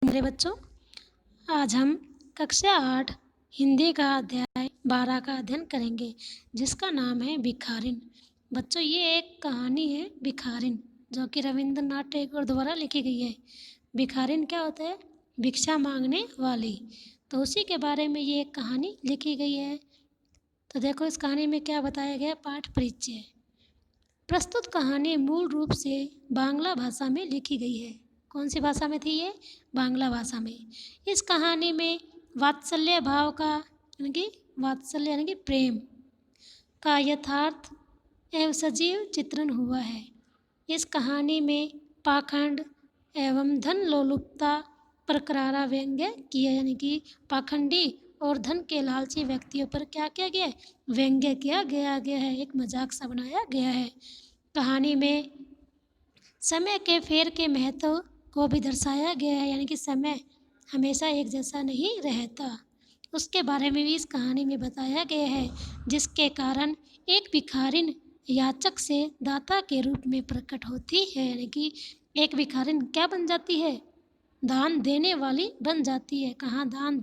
मेरे बच्चों, आज हम कक्षा 8 हिंदी का अध्याय 12 का अध्ययन करेंगे, जिसका नाम है भिखारिन। बच्चों, ये एक कहानी है भिखारिन, जो कि रविंद्रनाथ टैगोर द्वारा लिखी गई है। भिखारिन क्या होता है? भिक्षा मांगने वाली। तो उसी के बारे में ये एक कहानी लिखी गई है। तो देखो, इस कहानी में क्या बताया गया। पाठ परिचय। प्रस्तुत कहानी मूल रूप से बांग्ला भाषा में लिखी गई है। कौन सी भाषा में थी ये? बांग्ला भाषा में। इस कहानी में वात्सल्य भाव का वात्सल्य यानी कि प्रेम का यथार्थ एवं सजीव चित्रण हुआ है। इस कहानी में पाखंड एवं धन लोलुपता पर करारा व्यंग्य किया, यानी कि पाखंडी और धन के लालची व्यक्तियों पर क्या किया गया है? व्यंग्य किया गया है, एक मजाक सा बनाया गया है। कहानी में समय के फेर के महत्व को भी दर्शाया गया है, यानी कि समय हमेशा एक जैसा नहीं रहता, उसके बारे में भी इस कहानी में बताया गया है, जिसके कारण एक भिखारिन याचक से दाता के रूप में प्रकट होती है। यानी कि एक भिखारिन क्या बन जाती है? दान देने वाली बन जाती है। कहाँ दान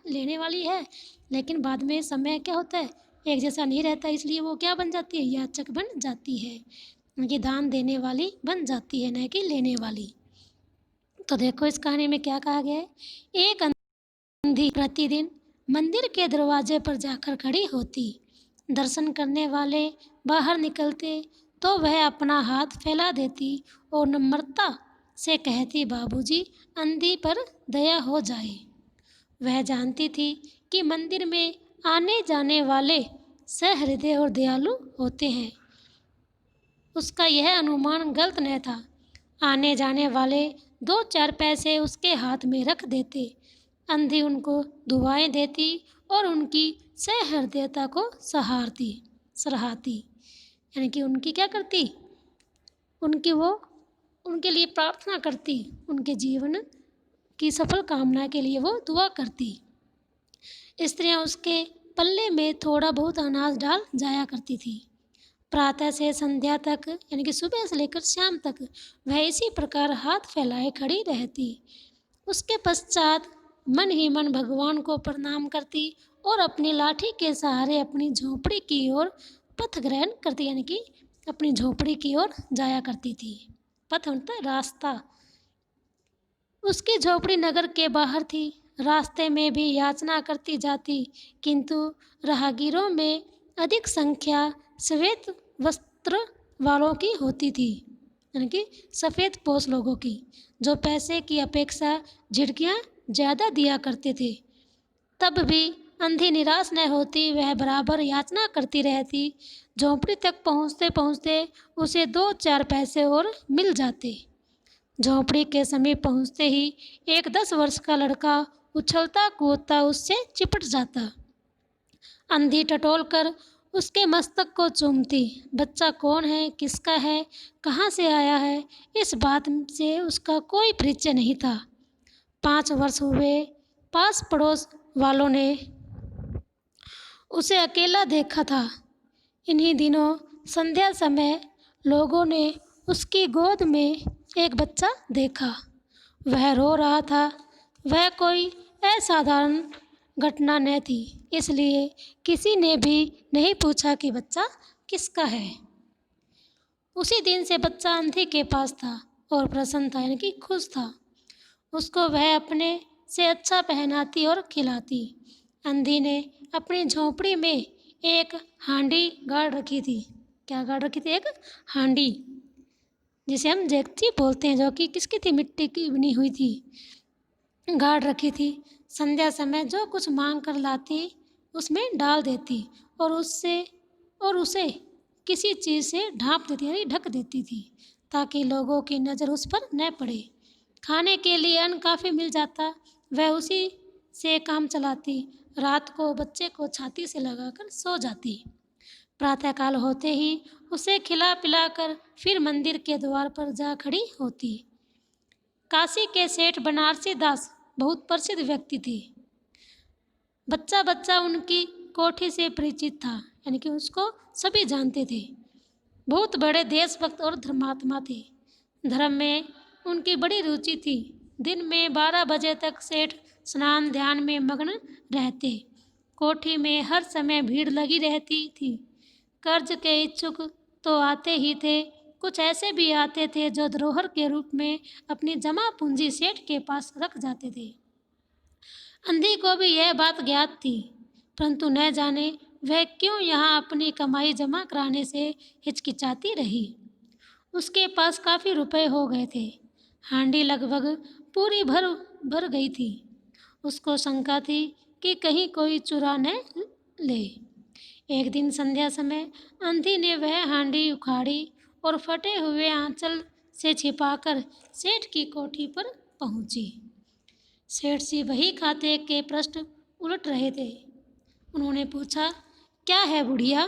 लेने वाली है, लेकिन बाद में समय क्या होता है? एक जैसा नहीं रहता, इसलिए वो क्या बन जाती है? याचक बन जाती है, कि दान देने वाली बन जाती है, न कि लेने वाली। तो देखो, इस कहानी में क्या कहा गया है। एक अंधी प्रतिदिन मंदिर के दरवाजे पर जाकर खड़ी होती। दर्शन करने वाले बाहर निकलते तो वह अपना हाथ फैला देती और नम्रता से कहती, बाबूजी, अंधी पर दया हो जाए। वह जानती थी कि मंदिर में आने जाने वाले सहृदय और दयालु होते हैं। उसका यह अनुमान गलत न था। आने जाने वाले 2-4 पैसे उसके हाथ में रख देते। अंधी उनको दुआएं देती और उनकी सहृदयता को सराहती, यानी कि उनकी क्या करती? उनके लिए प्रार्थना करती, उनके जीवन की सफल कामना के लिए वो दुआ करती। स्त्रियां उसके पल्ले में थोड़ा बहुत अनाज डाल जाया करती थी। प्रातः से संध्या तक, यानी कि सुबह से लेकर शाम तक, वह इसी प्रकार हाथ फैलाए खड़ी रहती। उसके पश्चात मन ही मन भगवान को प्रणाम करती और अपनी लाठी के सहारे अपनी झोपड़ी की ओर पथ ग्रहण करती, यानी कि अपनी झोपड़ी की ओर जाया करती थी। पथ मतलब रास्ता। उसकी झोपड़ी नगर के बाहर थी। रास्ते में भी याचना करती जाती, किंतु राहगीरों में अधिक संख्या श्वेत वस्त्र वालों की होती थी, यानी कि सफ़ेद पोश लोगों की, जो पैसे की अपेक्षा झिड़कियाँ ज़्यादा दिया करते थे। तब भी अंधी निराश न होती, वह बराबर याचना करती रहती। झोंपड़ी तक पहुँचते पहुँचते उसे 2-4 पैसे और मिल जाते। झोंपड़ी के समीप पहुँचते ही एक 10 वर्ष का लड़का उछलता कूदता उससे चिपट जाता। अंधी टटोल कर उसके मस्तक को चूमती। बच्चा कौन है, किसका है, कहाँ से आया है, इस बात से उसका कोई परिचय नहीं था। 5 वर्ष हुए, पास पड़ोस वालों ने उसे अकेला देखा था। इन्हीं दिनों संध्या समय लोगों ने उसकी गोद में एक बच्चा देखा। वह रो रहा था। वह कोई असाधारण घटना न थी, इसलिए किसी ने भी नहीं पूछा कि बच्चा किसका है। उसी दिन से बच्चा अंधी के पास था और प्रसन्न था, यानी कि खुश था। उसको वह अपने से अच्छा पहनाती और खिलाती। अंधी ने अपनी झोंपड़ी में एक हांडी गाड़ रखी थी। क्या गाड़ रखी थी? एक हांडी, जिसे हम देगची बोलते हैं, जो कि किसकी थी? मिट्टी की बनी हुई थी, गाड़ रखी थी। संध्या समय जो कुछ मांग कर लाती उसमें डाल देती और उसे किसी चीज़ से ढाँप देती, यानी ढक देती थी, ताकि लोगों की नज़र उस पर न पड़े। खाने के लिए अन्न काफ़ी मिल जाता, वह उसी से काम चलाती। रात को बच्चे को छाती से लगाकर सो जाती। प्रातःकाल होते ही उसे खिला पिलाकर फिर मंदिर के द्वार पर जा खड़ी होती। काशी के सेठ बनारसी दास बहुत प्रसिद्ध व्यक्ति थे। बच्चा बच्चा उनकी कोठी से परिचित था, यानी कि उसको सभी जानते थे। बहुत बड़े देशभक्त और धर्मात्मा थे। धर्म में उनकी बड़ी रुचि थी। दिन में 12 बजे तक सेठ स्नान ध्यान में मग्न रहते। कोठी में हर समय भीड़ लगी रहती थी। कर्ज के इच्छुक तो आते ही थे, कुछ ऐसे भी आते थे जो धरोहर के रूप में अपनी जमा पूंजी सेठ के पास रख जाते थे। अंधी को भी यह बात ज्ञात थी, परंतु न जाने वह क्यों यहाँ अपनी कमाई जमा कराने से हिचकिचाती रही। उसके पास काफ़ी रुपए हो गए थे। हांडी लगभग पूरी भर भर गई थी। उसको शंका थी कि कहीं कोई चुरा न ले। एक दिन संध्या समय अंधी ने वह हांडी उखाड़ी और फटे हुए आंचल से छिपाकर सेठ की कोठी पर पहुंची। सेठ जी वही खाते के पृष्ठ उलट रहे थे। उन्होंने पूछा, क्या है बुढ़िया?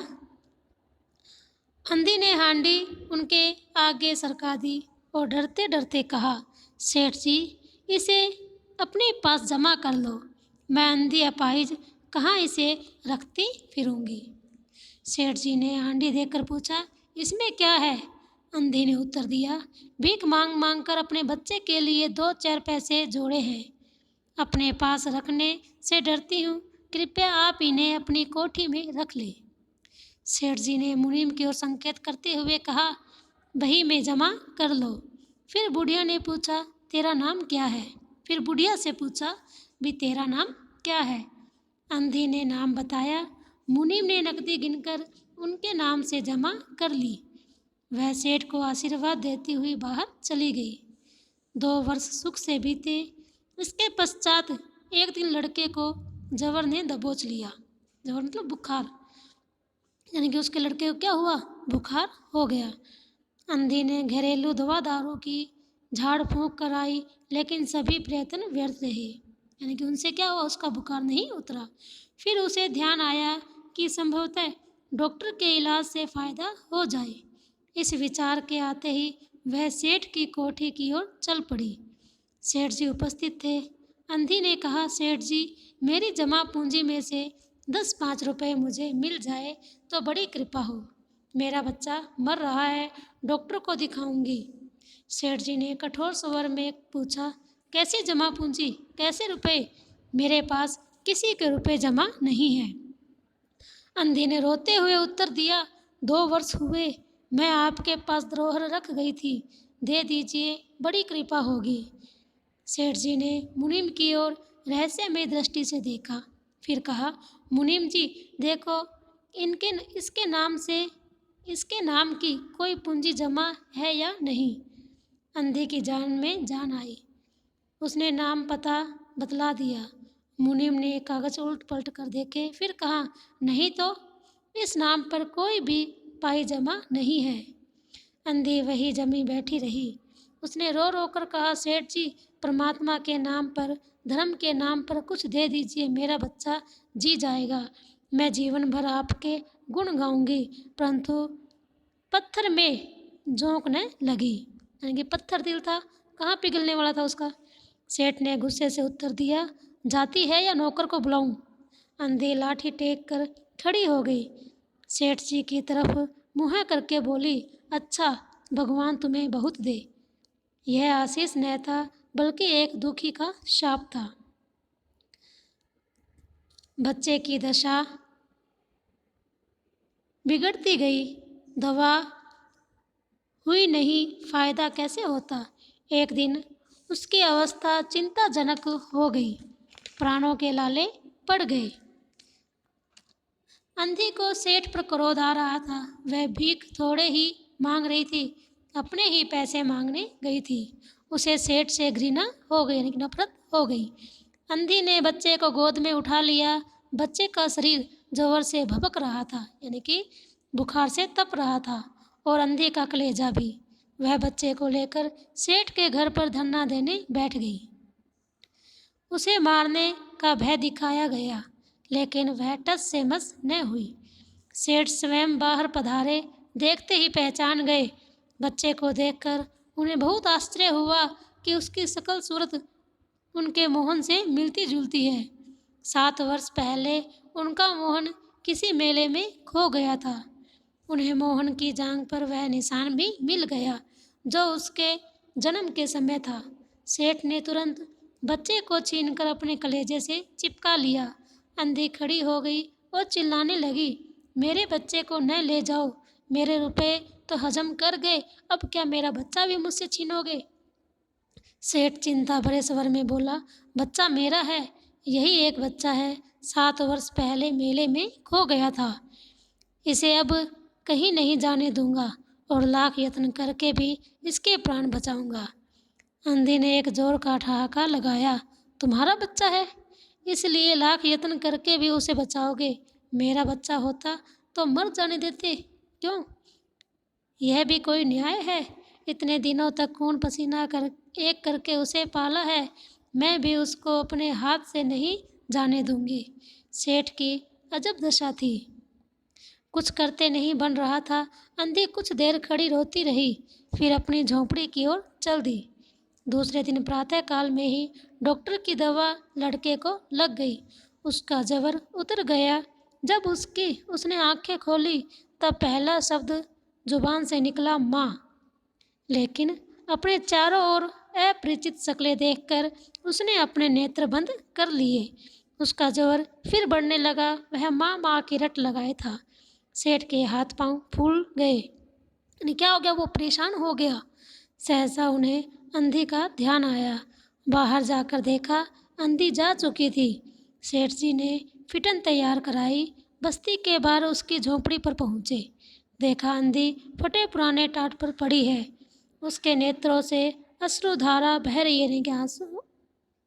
अंधी ने हांडी उनके आगे सरका दी और डरते डरते कहा, सेठ जी, इसे अपने पास जमा कर लो। मैं अंधी अपाहिज कहाँ इसे रखती फिरूंगी। सेठ जी ने हांडी देखकर पूछा, इसमें क्या है? अंधी ने उत्तर दिया, भीख मांग मांग कर अपने बच्चे के लिए 2-4 पैसे जोड़े हैं। अपने पास रखने से डरती हूँ, कृपया आप इन्हें अपनी कोठी में रख ले। सेठ जी ने मुनीम की ओर संकेत करते हुए कहा, बही में जमा कर लो। फिर बुढ़िया ने पूछा, तेरा नाम क्या है? फिर बुढ़िया से पूछा, भी तेरा नाम क्या है? अंधी ने नाम बताया। मुनीम ने नकदी गिनकर उनके नाम से जमा कर ली। वह सेठ को आशीर्वाद देती हुई बाहर चली गई। 2 वर्ष सुख से बीते। इसके पश्चात एक दिन लड़के को जवर ने दबोच लिया। जवर मतलब बुखार, यानी कि उसके लड़के को क्या हुआ? बुखार हो गया। अंधी ने घरेलू दवादारों की झाड़ फूंक कराई, लेकिन सभी प्रयत्न व्यर्थ रहे। यानी कि उनसे क्या हुआ? उसका बुखार नहीं उतरा। फिर उसे ध्यान आया कि संभवतः डॉक्टर के इलाज से फायदा हो जाए। इस विचार के आते ही वह सेठ की कोठी की ओर चल पड़ी। सेठ जी उपस्थित थे। अंधी ने कहा, सेठ जी, मेरी जमा पूंजी में से 10-5 रुपए मुझे मिल जाए तो बड़ी कृपा हो। मेरा बच्चा मर रहा है, डॉक्टर को दिखाऊंगी। सेठ जी ने कठोर स्वर में पूछा, कैसी जमा पूंजी, कैसे रुपए? मेरे पास किसी के रुपए जमा नहीं है। अंधी ने रोते हुए उत्तर दिया, 2 वर्ष हुए मैं आपके पास धरोहर रख गई थी, दे दीजिए, बड़ी कृपा होगी। सेठ जी ने मुनीम की ओर रहस्यमय दृष्टि से देखा, फिर कहा, मुनीम जी देखो, इसके नाम की कोई पूंजी जमा है या नहीं। अंधी की जान में जान आई। उसने नाम पता बतला दिया। मुनीम ने कागज उलट पलट कर देखे, फिर कहा, नहीं तो इस नाम पर कोई भी पाई जमा नहीं है। अंधी वही जमी बैठी रही। उसने रो रो कर कहा, सेठ जी, परमात्मा के नाम पर, धर्म के नाम पर कुछ दे दीजिए, मेरा बच्चा जी जाएगा। मैं जीवन भर आपके गुण गाऊंगी। परंतु पत्थर में झोंकने लगी। यानी कि पत्थर दिल था, कहाँ पिघलने वाला था उसका। सेठ ने गुस्से से उत्तर दिया, जाती है या नौकर को बुलाऊं? अंधी लाठी टेक कर खड़ी हो गई। सेठ जी की तरफ मुँह करके बोली, अच्छा, भगवान तुम्हें बहुत दे। यह आशीष न था, बल्कि एक दुखी का शाप था। बच्चे की दशा बिगड़ती गई। दवा हुई नहीं, फायदा कैसे होता? एक दिन उसकी अवस्था चिंताजनक हो गई। प्राणों के लाले पड़ गए। अंधी को सेठ पर क्रोध आ रहा था। वह भीख थोड़े ही मांग रही थी, अपने ही पैसे मांगने गई थी। उसे सेठ से घृणा हो गई, यानी कि नफरत हो गई। अंधी ने बच्चे को गोद में उठा लिया। बच्चे का शरीर जोर से भभक रहा था, यानी कि बुखार से तप रहा था, और अंधी का कलेजा भी। वह बच्चे को लेकर सेठ के घर पर धरना देने बैठ गई। उसे मारने का भय दिखाया गया, लेकिन वह टस से मस न हुई। सेठ स्वयं बाहर पधारे, देखते ही पहचान गए। बच्चे को देखकर उन्हें बहुत आश्चर्य हुआ कि उसकी शकल सूरत उनके मोहन से मिलती जुलती है। 7 वर्ष पहले उनका मोहन किसी मेले में खो गया था। उन्हें मोहन की जांघ पर वह निशान भी मिल गया जो उसके जन्म के समय था। सेठ ने तुरंत बच्चे को छीनकर अपने कलेजे से चिपका लिया। अंधी खड़ी हो गई और चिल्लाने लगी, मेरे बच्चे को न ले जाओ, मेरे रुपए तो हजम कर गए, अब क्या मेरा बच्चा भी मुझसे छीनोगे? सेठ चिंता भरे स्वर में बोला, बच्चा मेरा है, यही एक बच्चा है, 7 वर्ष पहले मेले में खो गया था। इसे अब कहीं नहीं जाने दूंगा और लाख यत्न करके भी इसके प्राण बचाऊंगा। अंधी ने एक जोर का ठहाका लगाया, तुम्हारा बच्चा है, इसलिए लाख यत्न करके भी उसे बचाओगे? मेरा बच्चा होता तो मर जाने देते, क्यों? यह भी कोई न्याय है? इतने दिनों तक खून पसीना कर एक करके उसे पाला है, मैं भी उसको अपने हाथ से नहीं जाने दूंगी। सेठ की अजब दशा थी, कुछ करते नहीं बन रहा था। अंधी कुछ देर खड़ी रोती रही, फिर अपनी झोंपड़ी की ओर चल दी। दूसरे दिन प्रातःकाल में ही डॉक्टर की दवा लड़के को लग गई। उसका जबर उतर गया। जब उसने आंखें खोली तब पहला शब्द जुबान से निकला, माँ। लेकिन अपने चारों ओर अपरिचित शक्लें देखकर उसने अपने नेत्र बंद कर लिए। उसका जबर फिर बढ़ने लगा। वह माँ माँ की रट लगाए था। सेठ के हाथ पांव फूल गए। क्या हो गया? वो परेशान हो गया। सहसा उन्हें अंधी का ध्यान आया। बाहर जाकर देखा, अंधी जा चुकी थी। सेठ जी ने फिटन तैयार कराई। बस्ती के बाहर उसकी झोंपड़ी पर पहुँचे। देखा, अंधी फटे पुराने टाट पर पड़ी है। उसके नेत्रों से अश्रुधारा बह रही है। क्या आंसू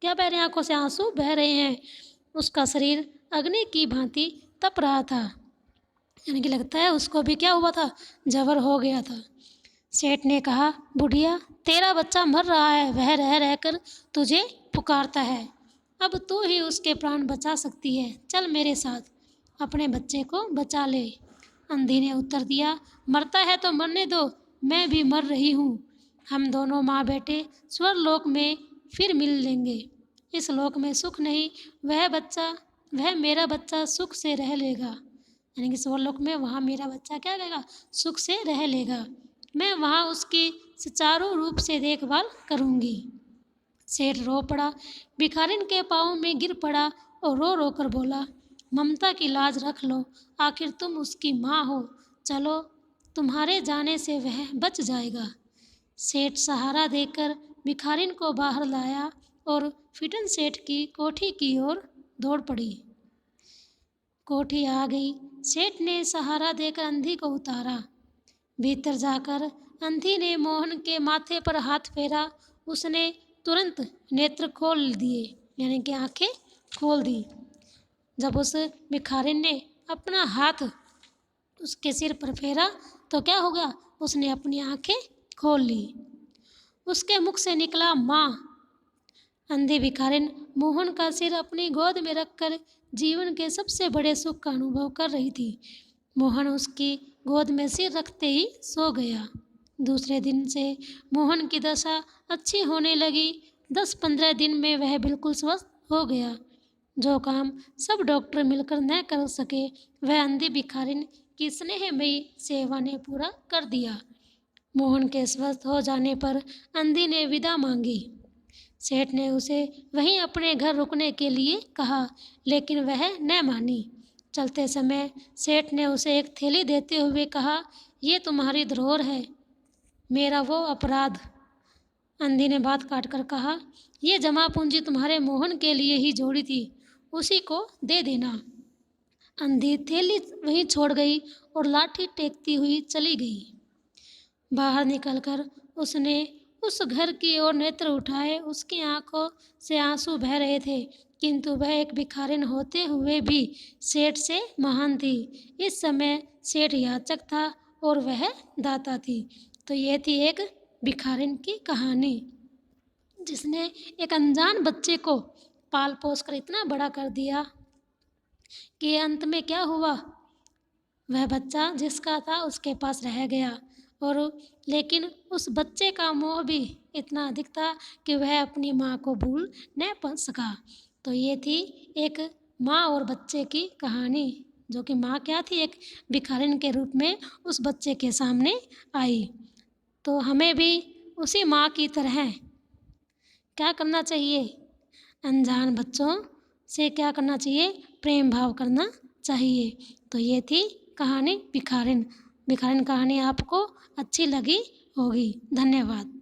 क्या बह रहे हैं? आंखों से आंसू बह रहे हैं। उसका शरीर अग्नि की भांति तप रहा था। यानी कि लगता है उसको भी क्या हुआ था? जबर हो गया था। सेठ ने कहा, बुढ़िया, तेरा बच्चा मर रहा है, वह रह रहकर तुझे पुकारता है। अब तू ही उसके प्राण बचा सकती है। चल मेरे साथ, अपने बच्चे को बचा ले। अंधी ने उत्तर दिया, मरता है तो मरने दो, मैं भी मर रही हूँ। हम दोनों माँ बेटे स्वर्गलोक में फिर मिल लेंगे। इस लोक में सुख नहीं, वह मेरा बच्चा सुख से रह लेगा। यानी कि स्वर्गलोक में वहाँ मेरा बच्चा क्या करेगा? सुख से रह लेगा। मैं वहाँ उसकी सुचारू रूप से देखभाल करूँगी। सेठ रो पड़ा, भिखारिन के पाँव में गिर पड़ा और रो रो कर बोला, ममता की लाज रख लो, आखिर तुम उसकी माँ हो। चलो, तुम्हारे जाने से वह बच जाएगा। सेठ सहारा देकर भिखारिन को बाहर लाया और फिटन सेठ की कोठी की ओर दौड़ पड़ी। कोठी आ गई। सेठ ने सहारा देकर अंधी को उतारा। भीतर जाकर अंधी ने मोहन के माथे पर हाथ फेरा। उसने तुरंत नेत्र खोल दिए, यानी कि आंखें खोल दी। जब उस भिखारिन ने अपना हाथ उसके सिर पर फेरा तो क्या हो गया? उसने अपनी आंखें खोल ली। उसके मुख से निकला, माँ। अंधी भिखारिन मोहन का सिर अपनी गोद में रखकर जीवन के सबसे बड़े सुख का अनुभव कर रही थी। मोहन उसकी गोद में सिर रखते ही सो गया। दूसरे दिन से मोहन की दशा अच्छी होने लगी। 10-15 दिन में वह बिल्कुल स्वस्थ हो गया। जो काम सब डॉक्टर मिलकर न कर सके, वह अंधी भिखारिन की स्नेहमयी सेवा ने पूरा कर दिया। मोहन के स्वस्थ हो जाने पर अंधी ने विदा मांगी। सेठ ने उसे वहीं अपने घर रुकने के लिए कहा, लेकिन वह न मानी। चलते समय सेठ ने उसे एक थैली देते हुए कहा, ये तुम्हारी धरोहर है, मेरा वो अपराध। अंधी ने बात काट कर कहा, ये जमा पूंजी तुम्हारे मोहन के लिए ही जोड़ी थी, उसी को दे देना। अंधी थैली वहीं छोड़ गई और लाठी टेकती हुई चली गई। बाहर निकलकर उसने उस घर की ओर नेत्र उठाए। उसकी आंखों से आंसू बह रहे थे, किंतु वह एक भिखारिन होते हुए भी सेठ से महान थी। इस समय सेठ याचक था और वह दाता थी। तो ये थी एक भिखारिन की कहानी, जिसने एक अनजान बच्चे को पाल पोस कर इतना बड़ा कर दिया कि अंत में क्या हुआ? वह बच्चा जिसका था उसके पास रह गया, और लेकिन उस बच्चे का मोह भी इतना अधिक था कि वह अपनी माँ को भूल न पा सका। तो ये थी एक माँ और बच्चे की कहानी, जो कि माँ क्या थी? एक भिखारिन के रूप में उस बच्चे के सामने आई। तो हमें भी उसी माँ की तरह क्या करना चाहिए? अनजान बच्चों से क्या करना चाहिए? प्रेम भाव करना चाहिए। तो ये थी कहानी भिखारिन। भिखारिन कहानी आपको अच्छी लगी होगी। धन्यवाद।